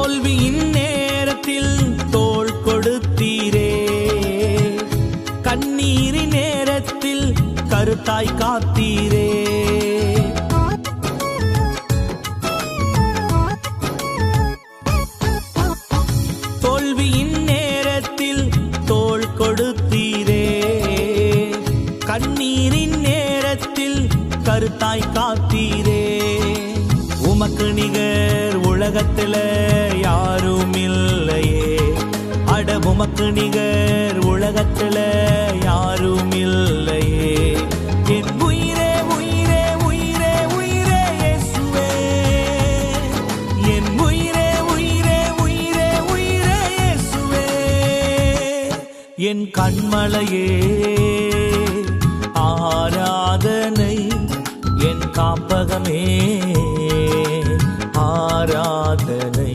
தோல்வியின் நேரத்தில் தோள் கொடுத்தீரே, கண்ணீரின் நேரத்தில் கருத்தாய் காத்தீரே. தோல்வியின் நேரத்தில் தோள் கொடுத்தீரே, கண்ணீரின் நேரத்தில் கருத்தாய் காத்தீரே. உமக்கு நிகர் உலகத்துல யாரும் இல்லையே, அட உமக்கு நிகர் உலகத்துல யாரும் இல்லையே. என் உயிரே உயிரே உயிரே உயிரே இயேசுவே, என் உயிரே உயிரே உயிரே உயிரே இயேசுவே. என் கண்மலையே ஆராதனை, என் காப்பகமே ஆராதனை.